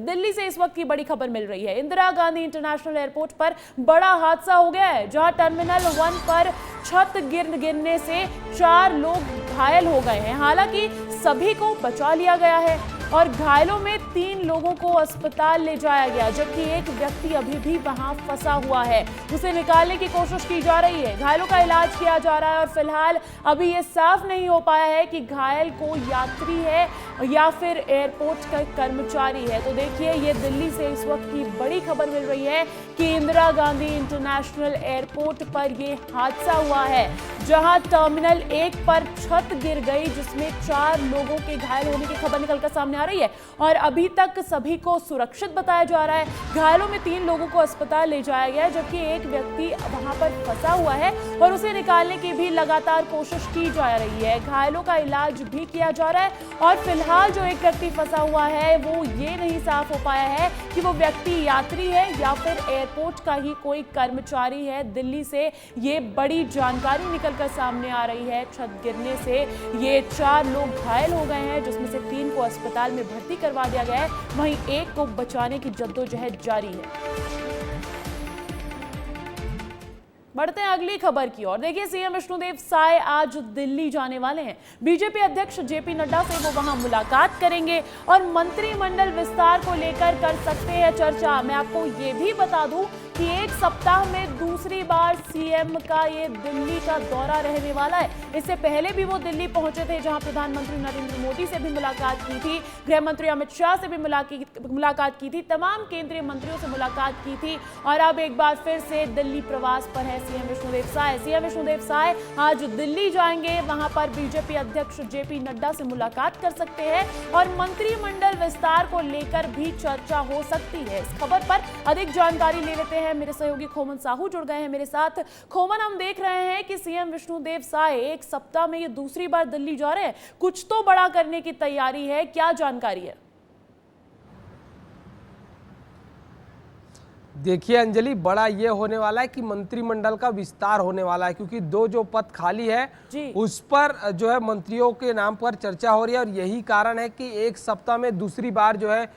दिल्ली से इस वक्त की बड़ी खबर मिल रही है। इंदिरा गांधी इंटरनेशनल एयरपोर्ट पर बड़ा हादसा हो गया है, जहां टर्मिनल 1 पर छत गिरने से 4 लोग घायल हो गए हैं। हालांकि सभी को बचा लिया गया है और घायलों में 3 लोगों को अस्पताल ले जाया गया, जबकि एक व्यक्ति अभी भी वहां फंसा हुआ है। उसे निकालने की कोशिश की जा रही है, घायलों का इलाज किया जा रहा है और फिलहाल अभी ये साफ नहीं हो पाया है कि घायल को यात्री है या फिर एयरपोर्ट का कर्मचारी है। तो देखिए, ये दिल्ली से इस वक्त की बड़ी खबर मिल रही है कि इंदिरा गांधी इंटरनेशनल एयरपोर्ट पर ये हादसा हुआ है, जहां टर्मिनल 1 पर छत गिर गई, जिसमें 4 लोगों के घायल होने की खबर निकलकर सामने आ रही है और अभी तक सभी को सुरक्षित बताया जा रहा है। घायलों में 3 लोगों को अस्पताल ले जाया गया है, जबकि एक व्यक्ति वहां पर फंसा हुआ है और उसे निकालने की भी लगातार कोशिश की जा रही है। घायलों का इलाज भी किया जा रहा है और फिलहाल जो एक व्यक्ति फंसा हुआ है वो ये नहीं साफ हो पाया है कि वो व्यक्ति यात्री है या फिर एयरपोर्ट का ही कोई कर्मचारी है। दिल्ली से ये बड़ी जानकारी निकलकर सामने आ रही है। छत गिरने से ये 4 लोग घायल हो गए हैं, जिसमें से 3 को अस्पताल में भर्ती करवा दिया गया है, वहीं एक को बचाने की जद्दोजहद जारी है। बढ़ते हैं अगली खबर की ओर। देखिए, सीएम विष्णुदेव साय आज दिल्ली जाने वाले हैं। बीजेपी अध्यक्ष जेपी नड्डा से वो वहां मुलाकात करेंगे और मंत्रिमंडल विस्तार को लेकर कर सकते हैं चर्चा। मैं आपको ये भी बता दूं कि एक सप्ताह में दूसरी बार सीएम का ये दिल्ली का दौरा रहने वाला है। इससे पहले भी वो दिल्ली पहुंचे थे, जहां प्रधानमंत्री नरेंद्र मोदी से भी मुलाकात की थी, गृह मंत्री अमित शाह से भी मुलाकात की थी, तमाम केंद्रीय मंत्रियों से मुलाकात की थी और अब एक बार फिर से दिल्ली प्रवास पर है सीएम विष्णुदेव साय। सीएम विष्णुदेव साय आज दिल्ली जाएंगे, वहां पर बीजेपी अध्यक्ष जेपी नड्डा से मुलाकात कर सकते हैं और मंत्रिमंडल विस्तार को लेकर भी चर्चा हो सकती है। इस खबर पर अधिक जानकारी ले लेते हैं, मेरे सहयोगी खोमन साहू जुड़ गए हैं मेरे साथ। खोमन, हम देख रहे हैं कि सीएम विष्णुदेव साय एक सप्ताह में ये दूसरी बार दिल्ली जा रहे हैं, कुछ तो बड़ा करने की तैयारी है, क्या जानकारी है? देखिए अंजलि, बड़ा ये होने वाला है कि मंत्रिमंडल का विस्तार होने वाला है, क्योंकि 2 जो पद खाली है उस पर जो है मंत्रियों के नाम पर चर्चा हो रही है और यही कारण है कि एक सप्ताह में दूसरी बार जो है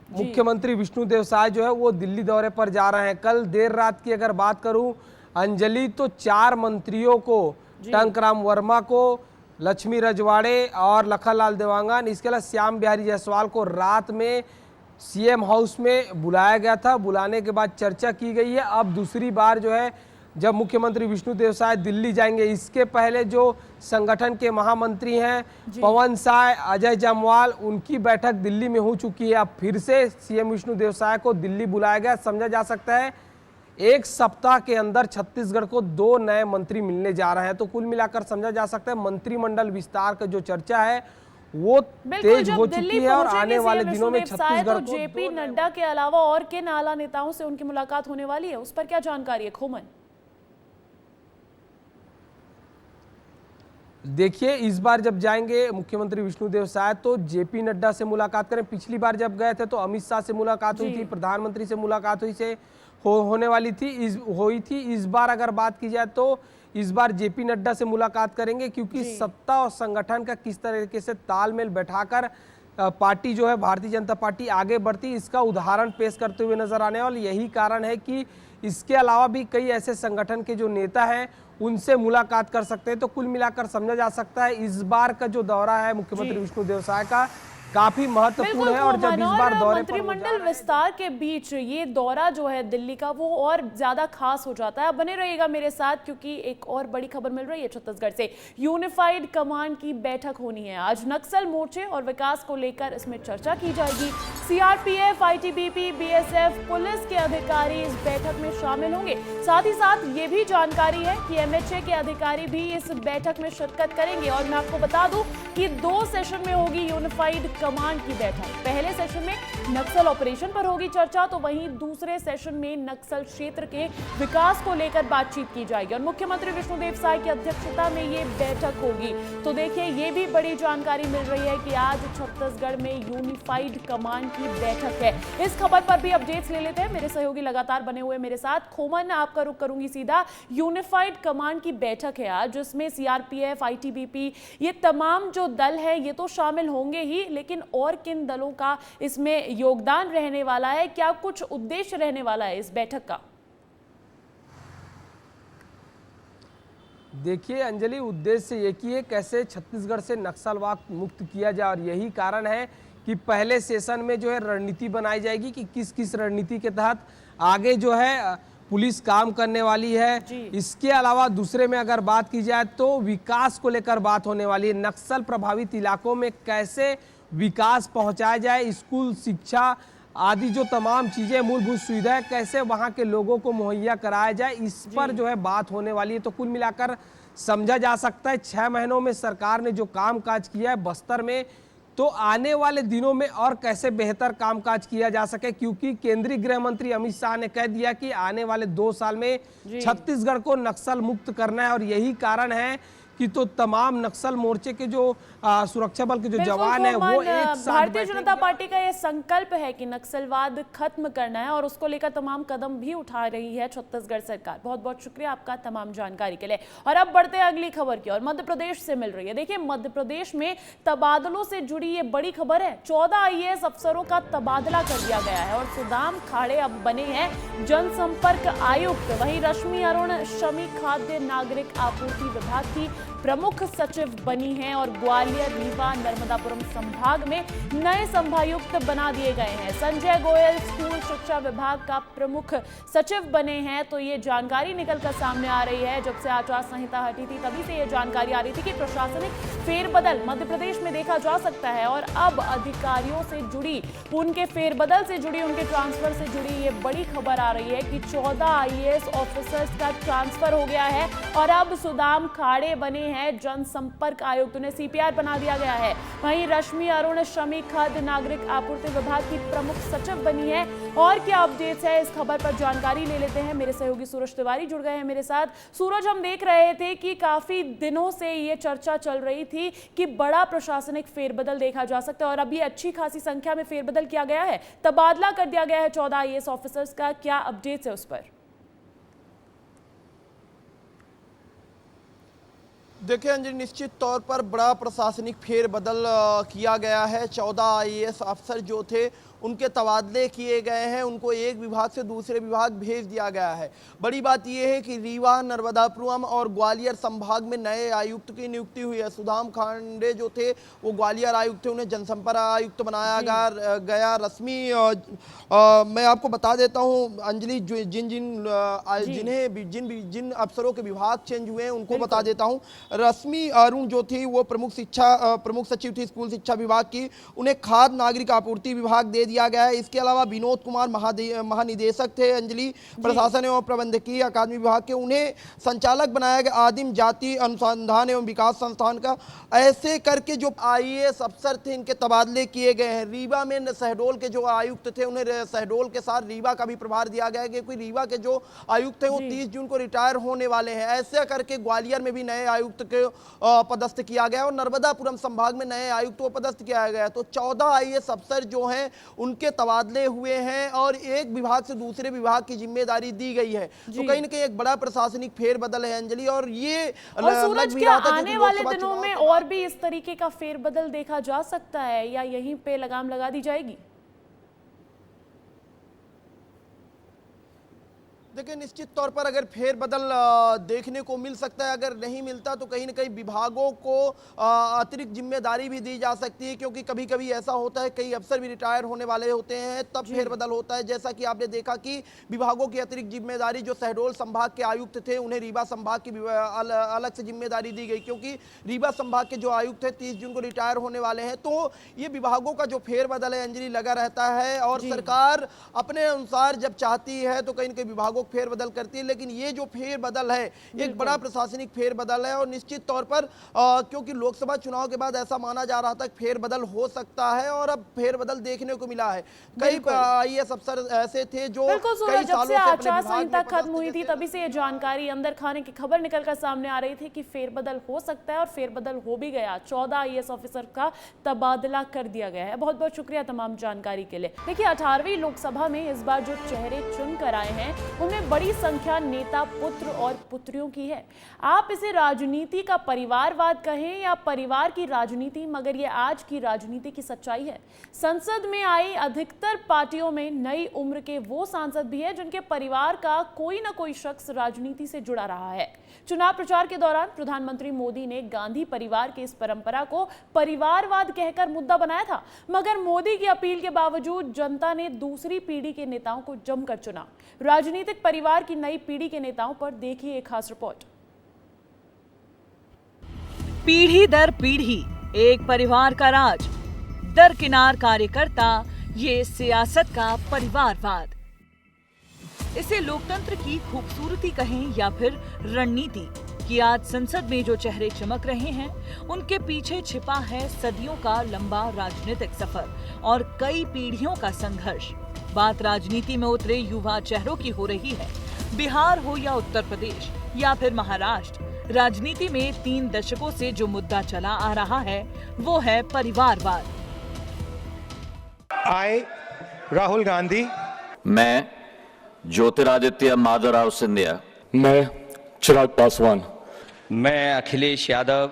मुख्यमंत्री विष्णुदेव साय जो है वो दिल्ली दौरे पर जा रहे हैं। कल देर रात की अगर बात करूं अंजलि, तो 4 मंत्रियों को, टंकराम वर्मा को, लक्ष्मी रजवाड़े और लखनलाल देवांगन, इसके अलावा श्याम बिहारी जायसवाल को रात में सीएम हाउस में बुलाया गया था। बुलाने के बाद चर्चा की गई है। अब दूसरी बार जो है जब मुख्यमंत्री विष्णुदेव साय दिल्ली जाएंगे, इसके पहले जो संगठन के महामंत्री हैं पवन साय, अजय जमवाल, उनकी बैठक दिल्ली में हो चुकी है। अब फिर से सीएम विष्णुदेव साय को दिल्ली बुलाया गया। समझा जा सकता है एक सप्ताह के अंदर छत्तीसगढ़ को 2 नए मंत्री मिलने जा रहे हैं। तो कुल मिलाकर समझा जा सकता है मंत्रिमंडल विस्तार का जो चर्चा है वो तेज हो चुकी है और आने वाले दिनों में छत्तीसगढ़ को जेपी नड्डा के अलावा और किन आला नेताओं से उनकी मुलाकात होने वाली है, उस पर क्या जानकारी है खोमन? देखिए, इस बार जब जाएंगे मुख्यमंत्री विष्णुदेव साय तो जेपी नड्डा से मुलाकात करें। पिछली बार जब गए थे तो अमित शाह से मुलाकात हुई थी, प्रधानमंत्री से मुलाकात होने वाली थी, इस बार अगर बात की जाए तो इस बार जेपी नड्डा से मुलाकात करेंगे, क्योंकि सत्ता और संगठन का किस तरीके से तालमेल बैठाकर पार्टी जो है भारतीय जनता पार्टी आगे बढ़ती, इसका उदाहरण पेश करते हुए नजर आने वाले। यही कारण है कि इसके अलावा भी कई ऐसे संगठन के जो नेता हैं उनसे मुलाकात कर सकते हैं। तो कुल मिलाकर समझा जा सकता है इस बार का जो दौरा है मुख्यमंत्री विष्णुदेव साय का काफी महत्वपूर्ण है। और जब इस बार दौरे मंत्रिमंडल विस्तार के बीच ये दौरा जो है दिल्ली का वो और ज्यादा खास हो जाता है। बने रहिएगा मेरे साथ, क्योंकि एक और बड़ी खबर मिल रही है छत्तीसगढ़ से। यूनिफाइड कमांड की बैठक होनी है आज। नक्सल मोर्चे और विकास को लेकर इसमें चर्चा की जाएगी। सीआरपीएफ, आईटीबीपी, बीएसएफ, पुलिस के अधिकारी इस बैठक में शामिल होंगे। साथ ही साथ ये भी जानकारी है कि एमएचए के अधिकारी भी इस बैठक में शिरकत करेंगे। और मैं आपको बता दूं कि 2 सेशन में होगी यूनिफाइड कमांड की बैठक। पहले सेशन में नक्सल ऑपरेशन पर होगी चर्चा, तो वहीं दूसरे सेशन में नक्सल क्षेत्र के विकास को लेकर बातचीत की जाएगी और मुख्यमंत्री विष्णुदेव साय की अध्यक्षता में ये बैठक होगी। तो देखिए, ये भी बड़ी जानकारी मिल रही है कि आज छत्तीसगढ़ में यूनिफाइड कमांड की बैठक है। इस खबर पर भी अपडेट्स ले लेते हैं, मेरे सहयोगी लगातार बने हुए मेरे साथ। खोमन, आपका रुख करूंगी सीधा। यूनिफाइड कमांड की बैठक है आज, जिसमें सीआरपीएफ, आईटीबीपी, ये तमाम जो दल है ये तो शामिल होंगे ही, लेकिन और किन दलों का इसमें योगदान रहने वाला है, क्या कुछ उद्देश्य रहने वाला है इस बैठक का? देखिए अंजलि, उद्देश्य एक ही है, कैसे छत्तीसगढ़ से नक्सलवाद मुक्त किया जाए। और यही कारण है कि पहले सेशन में जो है रणनीति बनाई जाएगी कि किस किस रणनीति के तहत आगे जो है पुलिस काम करने वाली है। इसके अलावा दूसरे में अगर बात की जाए तो विकास को लेकर बात होने वाली है। नक्सल प्रभावित इलाकों में कैसे विकास पहुंचाया जाए, स्कूल, शिक्षा आदि जो तमाम चीज़ें, मूलभूत सुविधाएं कैसे वहां के लोगों को मुहैया कराया जाए, इस पर जो है बात होने वाली है। तो कुल मिलाकर समझा जा सकता है 6 महीनों में सरकार ने जो कामकाज किया है बस्तर में, तो आने वाले दिनों में और कैसे बेहतर कामकाज किया जा सके, क्योंकि केंद्रीय गृह मंत्री अमित शाह ने कह दिया कि आने वाले 2 साल में छत्तीसगढ़ को नक्सल मुक्त करना है। और यही कारण है कि तो तमाम नक्सल मोर्चे के जो सुरक्षा बल के जो जवान हैं वो एक साथ भारतीय जनता पार्टी का ये संकल्प है कि नक्सलवाद खत्म करना है और उसको लेकर तमाम कदम भी उठा रही है छत्तीसगढ़ सरकार। बहुत बहुत शुक्रिया आपका तमाम जानकारी के लिए। और अब बढ़ते हैं अगली खबर की ओर, मध्य प्रदेश से मिल रही है। देखिए, मध्य प्रदेश में तबादलों से जुड़ी ये बड़ी खबर है। 14 IAS अफसरों का तबादला कर दिया गया है और सुदाम खाड़े अब बने हैं जनसंपर्क आयुक्त। वहीं रश्मि अरुण शमी खाद्य नागरिक आपूर्ति विभाग की प्रमुख सचिव बनी हैं और ग्वालियर, रीवा, नर्मदापुरम संभाग में नए संभायुक्त बना दिए गए हैं। संजय गोयल स्कूल शिक्षा विभाग का प्रमुख सचिव बने हैं। तो ये जानकारी निकलकर सामने आ रही है, जब से आचार संहिता हटी थी तभी से ये जानकारी आ रही थी कि प्रशासनिक फेरबदल मध्य प्रदेश में देखा जा सकता है। और अब अधिकारियों से जुड़ी, उनके फेरबदल से जुड़ी, उनके ट्रांसफर से जुड़ी ये बड़ी खबर आ रही है कि 14 IAS ऑफिसर्स का ट्रांसफर हो गया है और अब सुदाम खाड़े बने हैं जनसंपर्क आयुक्त, उन्हें CPR बना दिया गया है। वहीं रश्मि अरुण शमी खाद्य नागरिक आपूर्ति विभाग की प्रमुख सचिव बनी है। और क्या अपडेट्स है इस खबर पर जानकारी ले लेते हैं। मेरे सहयोगी सूरज तिवारी जुड़ गए हैं मेरे साथ। सूरज, हम देख रहे थे कि काफी दिनों से ये चर्चा चल रही थी कि बड़ा प्रशासनिक फेरबदल देखा जा सकता है और अभी अच्छी खासी संख्या में फेरबदल किया गया है, तबादला कर दिया गया है 14 IAS ऑफिसर्स का। क्या अपडेट्स है उस पर? देखिए अंजलि, निश्चित तौर पर बड़ा प्रशासनिक फेरबदल किया गया है। 14 IAS अफसर जो थे उनके तबादले किए गए हैं, उनको एक विभाग से दूसरे विभाग भेज दिया गया है। बड़ी बात यह है कि रीवा, नर्मदापुरम और ग्वालियर संभाग में नए आयुक्त की नियुक्ति हुई है। सुदाम खाड़े जो थे वो ग्वालियर आयुक्त थे, उन्हें जनसंपर्क आयुक्त बनाया गया। रश्मि, मैं आपको बता देता हूं अंजलि, जिन अफसरों के विभाग चेंज हुए हैं उनको बता देता हूं। रश्मि अरुण जो थी वो प्रमुख सचिव थी स्कूल शिक्षा विभाग की, उन्हें खाद्य नागरिक आपूर्ति विभाग दे दिया गया है। इसके अलावा विनोद कुमार महानिदेशक थे अंजलि, प्रशासन एवं प्रबंधकीय अकादमी विभाग के, उन्हें संचालक बनाया गया आदिम जाति अनुसंधान एवं विकास संस्थान का। ऐसे करके जो IAS अफसर थे इनके तबादले किए गए हैं। रीवा में शहडोल के जो आयुक्त थे उन्हें शहडोल के साथ रीवा का भी प्रभार दिया गया है, क्योंकि रीवा के जो आयुक्त थे वो 30 जून को रिटायर होने वाले हैं। ऐसे करके ग्वालियर में भी नए आयुक्त के पदस्थ किया गया और नर्मदापुरम संभाग में नए आयुक्त को पदस्थ किया गया। तो 14 IAS अफसर जो हैं उनके तबादले हुए हैं और एक विभाग से दूसरे विभाग की जिम्मेदारी दी गई है। तो कहीं ना कहीं एक बड़ा प्रशासनिक फेरबदल है अंजलि। और ये सूरज, क्या आने वाले दिनों में और भी इस तरीके का फेरबदल देखा जा सकता है या यहीं पे लगाम लगा दी जाएगी? देखिए, निश्चित तौर पर अगर फेरबदल देखने को मिल सकता है, अगर नहीं मिलता तो कहीं ना कहीं विभागों को अतिरिक्त जिम्मेदारी भी दी जा सकती है, क्योंकि कभी कभी ऐसा होता है कई अफसर भी रिटायर होने वाले होते हैं तब फेरबदल होता है। जैसा कि आपने देखा कि विभागों की अतिरिक्त जिम्मेदारी जो शहडोल संभाग के आयुक्त थे उन्हें रीवा संभाग की अलग से जिम्मेदारी दी गई, क्योंकि रीवा संभाग के जो आयुक्त थे 30 जून को रिटायर होने वाले हैं। तो ये विभागों का जो फेरबदल है अंजलि लगा रहता है और सरकार अपने अनुसार जब चाहती है तो कहीं ना कहीं विभागों फेरबदल करती है। लेकिन ये जो फेरबदल है एक बड़ा प्रशासनिक फेरबदल है और निश्चित तौर पर क्योंकि लोकसभा चुनाव के बाद ऐसा माना जा रहा था कि फेरबदल हो सकता है और अब फेरबदल देखने को मिला है। कई IAS अफसर ऐसे थे जो कई सालों से आचार संहिता खत्म हुई थी तभी से ये जानकारी अंदर खाने की खबर निकलकर सामने आ रही थी कि फेरबदल हो सकता है और फेरबदल हो भी गया। 14 IAS ऑफिसर का तबादला कर दिया गया है। बहुत बहुत शुक्रिया तमाम जानकारी के लिए। देखिए, 18वीं लोकसभा में इस बार जो चेहरे चुन कर आए हैं उनमें में बड़ी संख्या नेता पुत्र और पुत्रियों की है। आप इसे राजनीति का परिवारवाद कहें या परिवार की राजनीति, मगर ये आज की राजनीति की सच्चाई है। संसद में आई अधिकतर पार्टियों में नई उम्र के वो सांसद भी हैं जिनके परिवार का कोई ना कोई शख्स राजनीति से जुड़ा रहा है। चुनाव प्रचार के दौरान प्रधानमंत्री मोदी ने गांधी परिवार की इस परंपरा को परिवारवाद कहकर मुद्दा बनाया था, मगर मोदी की अपील के बावजूद जनता ने दूसरी पीढ़ी के नेताओं को जमकर चुना। राजनीतिक परिवार की नई पीढ़ी के नेताओं पर देखिए एक खास रिपोर्ट। पीढ़ी दर पीढ़ी एक परिवार का राज, दरकिनार कार्यकर्ता, ये सियासत का परिवारवाद। इसे लोकतंत्र की खूबसूरती कहें या फिर रणनीति कि आज संसद में जो चेहरे चमक रहे हैं उनके पीछे छिपा है सदियों का लंबा राजनीतिक सफर और कई पीढ़ियों का संघर्ष। बात राजनीति में उतरे युवा चेहरों की हो रही है। बिहार हो या उत्तर प्रदेश या फिर महाराष्ट्र, राजनीति में 3 दशकों से जो मुद्दा चला आ रहा है वो है परिवारवाद। राहुल गांधी। मैं ज्योतिरादित्य माधवराव सिंधिया। मैं चिराग पासवान। मैं अखिलेश यादव।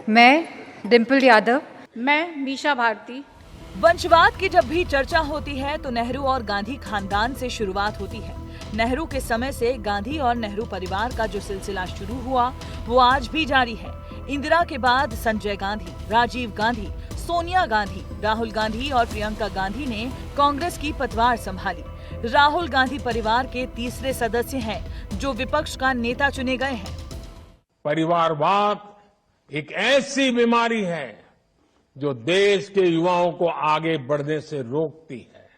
मैं डिम्पल यादव। मैं मीशा भारती। वंशवाद की जब भी चर्चा होती है तो नेहरू और गांधी खानदान से शुरुआत होती है। नेहरू के समय से गांधी और नेहरू परिवार का जो सिलसिला शुरू हुआ वो आज भी जारी है। इंदिरा के बाद संजय गांधी, राजीव गांधी, सोनिया गांधी, राहुल गांधी और प्रियंका गांधी ने कांग्रेस की पतवार संभाली। राहुल गांधी परिवार के तीसरे सदस्य हैं जो विपक्ष का नेता चुने गए हैं। परिवारवाद एक ऐसी बीमारी है जो देश के युवाओं को आगे बढ़ने से रोकती है।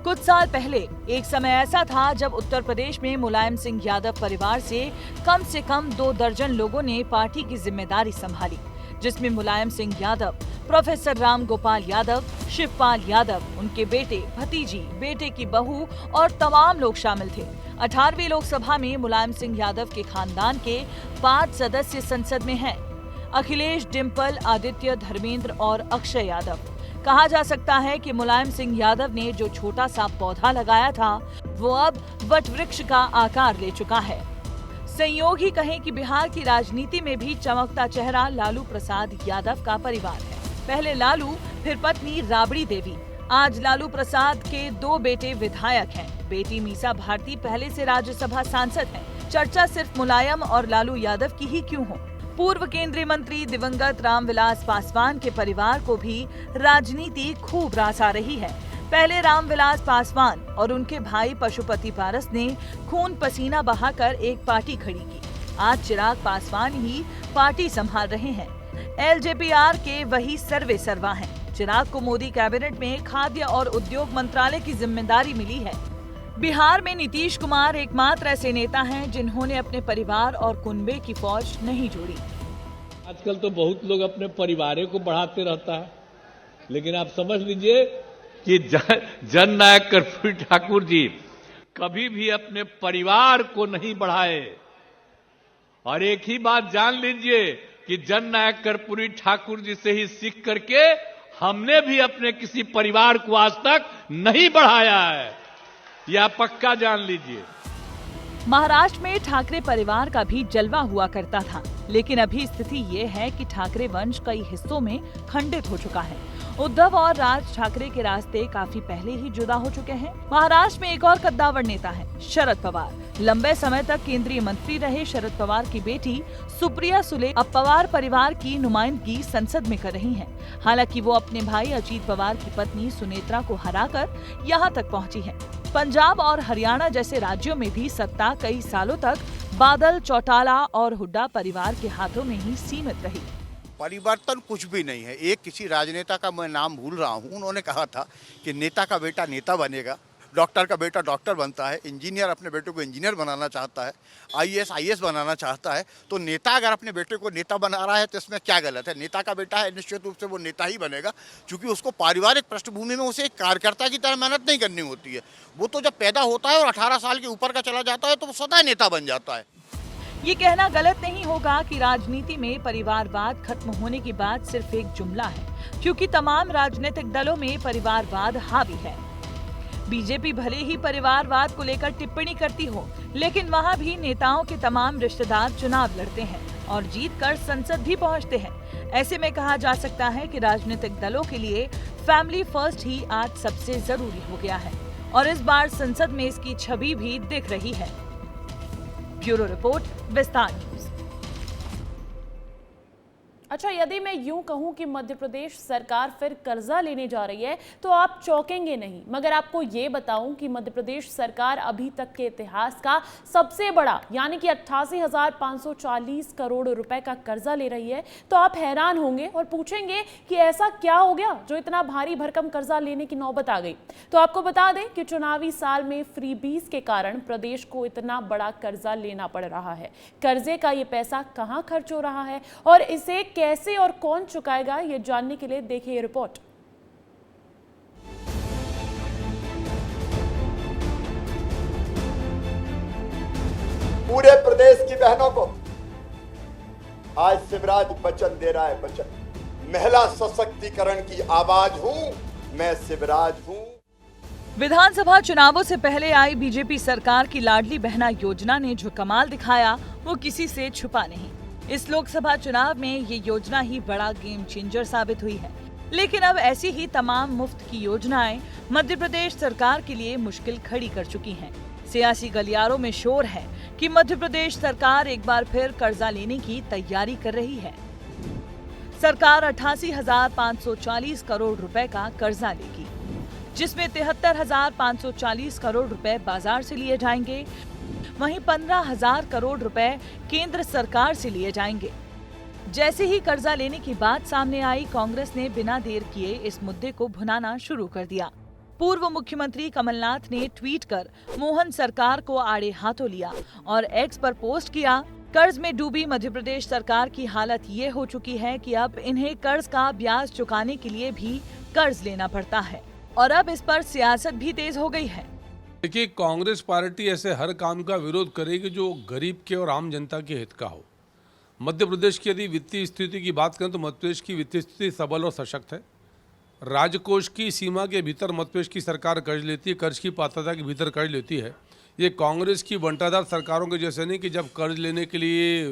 कुछ साल पहले एक समय ऐसा था जब उत्तर प्रदेश में मुलायम सिंह यादव परिवार से कम 2 दर्जन लोगों ने पार्टी की जिम्मेदारी संभाली, जिसमें मुलायम सिंह यादव, प्रोफेसर राम गोपाल यादव, शिवपाल यादव, उनके बेटे, भतीजी, बेटे की बहू और तमाम लोग शामिल थे। 18वीं लोकसभा में मुलायम सिंह यादव के खानदान के 5 सदस्य संसद में हैं। अखिलेश, डिम्पल, आदित्य, धर्मेंद्र और अक्षय यादव। कहा जा सकता है कि मुलायम सिंह यादव ने जो छोटा सा पौधा लगाया था वो अब वटवृक्ष का आकार ले चुका है। संयोग ही कहें कि बिहार की राजनीति में भी चमकता चेहरा लालू प्रसाद यादव का परिवार है। पहले लालू, फिर पत्नी राबड़ी देवी। आज लालू प्रसाद के 2 बेटे विधायक हैं। बेटी मीसा भारती पहले से राज्यसभा सांसद हैं। चर्चा सिर्फ मुलायम और लालू यादव की ही क्यों हो? पूर्व केंद्रीय मंत्री दिवंगत रामविलास पासवान के परिवार को भी राजनीति खूब रास आ रही है। पहले रामविलास पासवान और उनके भाई पशुपति पारस ने खून पसीना बहाकर एक पार्टी खड़ी की। आज चिराग पासवान ही पार्टी संभाल रहे हैं। एलजेपीआर के वही सर्वे सर्वा हैं। चिराग को मोदी कैबिनेट में खाद्य और उद्योग मंत्रालय की जिम्मेदारी मिली है। बिहार में नीतीश कुमार एकमात्र ऐसे नेता हैं जिन्होंने अपने परिवार और कुनबे की फौज नहीं जोड़ी। आजकल तो बहुत लोग अपने परिवार को बढ़ाते रहता है, लेकिन आप समझ लीजिए कि जननायक कर्पूरी ठाकुर जी कभी भी अपने परिवार को नहीं बढ़ाए। और एक ही बात जान लीजिए कि जननायक कर्पूरी ठाकुर जी से ही सीख करके हमने भी अपने किसी परिवार को आज तक नहीं बढ़ाया है, यह पक्का जान लीजिए। महाराष्ट्र में ठाकरे परिवार का भी जलवा हुआ करता था, लेकिन अभी स्थिति ये है कि ठाकरे वंश कई हिस्सों में खंडित हो चुका है। उद्धव और राज ठाकरे के रास्ते काफी पहले ही जुदा हो चुके हैं। महाराष्ट्र में एक और कद्दावर नेता है शरद पवार। लंबे समय तक केंद्रीय मंत्री रहे शरद पवार की बेटी सुप्रिया सुले अब पवार परिवार की नुमाइंदगी संसद में कर रही हैं। हालांकि वो अपने भाई अजीत पवार की पत्नी सुनेत्रा को हराकर यहाँ तक पहुँची है। पंजाब और हरियाणा जैसे राज्यों में भी सत्ता कई सालों तक बादल, चौटाला और हुड्डा परिवार के हाथों में ही सीमित रही। परिवर्तन कुछ भी नहीं है। एक किसी राजनेता का मैं नाम भूल रहा हूँ, उन्होंने कहा था कि नेता का बेटा नेता बनेगा, डॉक्टर का बेटा डॉक्टर बनता है, इंजीनियर अपने बेटे को इंजीनियर बनाना चाहता है, आईएएस बनाना चाहता है। तो नेता अगर अपने बेटे को नेता बना रहा है तो इसमें क्या गलत है? नेता का बेटा है, निश्चित रूप से वो नेता ही बनेगा, क्योंकि उसको पारिवारिक पृष्ठभूमि में उसे एक कार्यकर्ता की तरह मेहनत नहीं करनी होती है। वो तो जब पैदा होता है और 18 साल के ऊपर का चला जाता है तो वो सदा नेता बन जाता है। ये कहना गलत नहीं होगा कि राजनीति में परिवारवाद खत्म होने की बात सिर्फ एक जुमला है, क्योंकि तमाम राजनीतिक दलों में परिवारवाद हावी है। बीजेपी भले ही परिवारवाद को लेकर टिप्पणी करती हो, लेकिन वहाँ भी नेताओं के तमाम रिश्तेदार चुनाव लड़ते हैं और जीत कर संसद भी पहुँचते हैं। ऐसे में कहा जा सकता है कि राजनीतिक दलों के लिए फैमिली फर्स्ट ही आज सबसे जरूरी हो गया है और इस बार संसद में इसकी छवि भी दिख रही है। ब्यूरो रिपोर्ट, विस्तार न्यूज। अच्छा, यदि मैं यूं कहूं कि मध्य प्रदेश सरकार फिर कर्जा लेने जा रही है तो आप चौंकेंगे नहीं, मगर आपको ये बताऊं कि मध्य प्रदेश सरकार अभी तक के इतिहास का सबसे बड़ा यानी कि 88,540 करोड़ रुपए का कर्जा ले रही है। तो आप हैरान होंगे और पूछेंगे कि ऐसा क्या हो गया जो इतना भारी भरकम कर्जा लेने की नौबत आ गई। तो आपको बता दें कि चुनावी साल में फ्रीबीज के कारण प्रदेश को इतना बड़ा कर्जा लेना पड़ रहा है। कर्जे का ये पैसा कहां खर्च हो रहा है और इसे कैसे और कौन चुकाएगा, ये जानने के लिए देखिए रिपोर्ट। पूरे प्रदेश की बहनों को आज शिवराज वचन दे रहा है, वचन। महिला सशक्तिकरण की आवाज हूं मैं, शिवराज हूं। विधानसभा चुनावों से पहले आई बीजेपी सरकार की लाडली बहना योजना ने जो कमाल दिखाया वो किसी से छुपा नहीं। इस लोकसभा चुनाव में ये योजना ही बड़ा गेम चेंजर साबित हुई है। लेकिन अब ऐसी ही तमाम मुफ्त की योजनाएं मध्य प्रदेश सरकार के लिए मुश्किल खड़ी कर चुकी हैं। सियासी गलियारों में शोर है कि मध्य प्रदेश सरकार एक बार फिर कर्जा लेने की तैयारी कर रही है। सरकार 88,540 करोड़ रुपए का कर्जा लेगी, जिसमें 73,540 करोड़ रुपए बाजार से लिए जाएंगे, वहीं 15,000 करोड़ रुपए केंद्र सरकार से लिए जाएंगे। जैसे ही कर्जा लेने की बात सामने आई, कांग्रेस ने बिना देर किए इस मुद्दे को भुनाना शुरू कर दिया। पूर्व मुख्यमंत्री कमलनाथ ने ट्वीट कर मोहन सरकार को आड़े हाथों लिया और एक्स पर पोस्ट किया, कर्ज में डूबी मध्य प्रदेश सरकार की हालत ये हो चुकी है कि अब इन्हें कर्ज का ब्याज चुकाने के लिए भी कर्ज लेना पड़ता है और अब इस पर सियासत भी तेज हो गई है। देखिए, कांग्रेस पार्टी ऐसे हर काम का विरोध करेगी जो गरीब के और आम जनता के हित का हो। मध्य प्रदेश की यदि वित्तीय स्थिति की बात करें तो मध्य प्रदेश की वित्तीय स्थिति सबल और सशक्त है। राजकोष की सीमा के भीतर मध्य प्रदेश की सरकार कर्ज लेती है, कर्ज की पात्रता के भीतर कर्ज लेती है। ये कांग्रेस की बंटाधार सरकारों के जैसे नहीं कि जब कर्ज लेने के लिए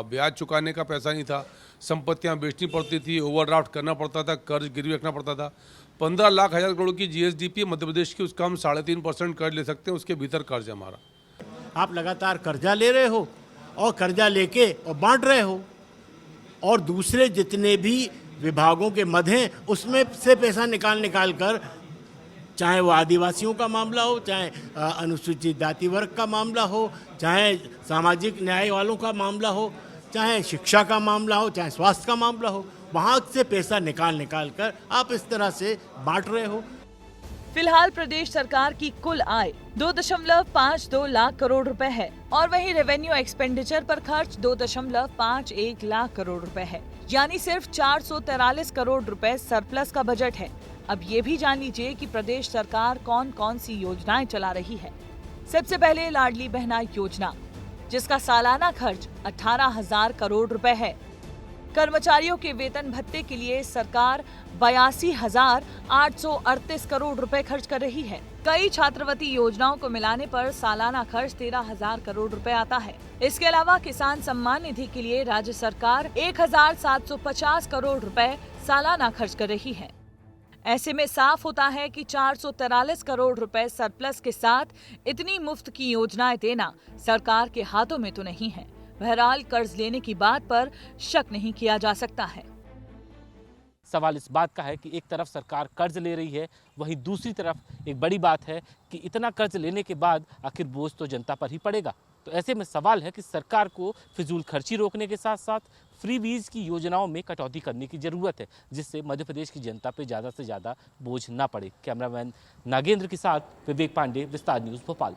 ब्याज चुकाने का पैसा नहीं था, संपत्तियां बेचनी पड़ती थी, ओवरड्राफ्ट करना पड़ता था, कर्ज गिरवी रखना पड़ता था। 15 लाख हजार करोड़ की जीएसडीपी मध्य प्रदेश की, उसका हम 3.5% कर्ज ले सकते हैं, उसके भीतर कर्ज है हमारा। आप लगातार कर्जा ले रहे हो और कर्जा लेके और बांट रहे हो और दूसरे जितने भी विभागों के मद हैं उसमें से पैसा निकाल कर, चाहे वो आदिवासियों का मामला हो, चाहे अनुसूचित जाति वर्ग का मामला हो, चाहे सामाजिक न्याय वालों का मामला हो, चाहे शिक्षा का मामला हो, चाहे स्वास्थ्य का मामला हो, वहाँ से पैसा निकाल कर आप इस तरह से बांट रहे हो। फिलहाल प्रदेश सरकार की कुल आय 2.52 लाख करोड़ रुपए है और वहीं रेवेन्यू एक्सपेंडिचर पर खर्च 2.51 लाख करोड़ रुपए है, यानी सिर्फ 443 करोड़ रुपए सरप्लस का बजट है। अब ये भी जान लीजिए कि प्रदेश सरकार कौन कौन सी योजनाएं चला रही है। सबसे पहले लाडली बहना योजना, जिसका सालाना खर्च 18,000 करोड़ रुपए है। कर्मचारियों के वेतन भत्ते के लिए सरकार 82,838 करोड़ रुपए खर्च कर रही है। कई छात्रवृत्ति योजनाओं को मिलाने पर सालाना खर्च 13,000 करोड़ रुपए आता है। इसके अलावा किसान सम्मान निधि के लिए राज्य सरकार 1,750 करोड़ रुपए सालाना खर्च कर रही है। ऐसे में साफ होता है कि 443 करोड़ रुपए सरप्लस के साथ इतनी मुफ्त की योजनाएं देना सरकार के हाथों में तो नहीं है। बहरहाल कर्ज लेने की बात पर शक नहीं किया जा सकता है। सवाल इस बात का है कि एक तरफ सरकार कर्ज ले रही है, वहीं दूसरी तरफ एक बड़ी बात है कि इतना कर्ज लेने के बाद आखिर बोझ तो जनता पर ही पड़ेगा। तो ऐसे में सवाल है कि सरकार को फिजूल खर्ची रोकने के साथ साथ फ्रीबीज की योजनाओं में कटौती करने की जरूरत है, जिससे मध्य प्रदेश की जनता पे ज़्यादा से ज़्यादा बोझ ना पड़े। कैमरामैन नागेंद्र के साथ विवेक पांडे, विस्तार न्यूज़, भोपाल।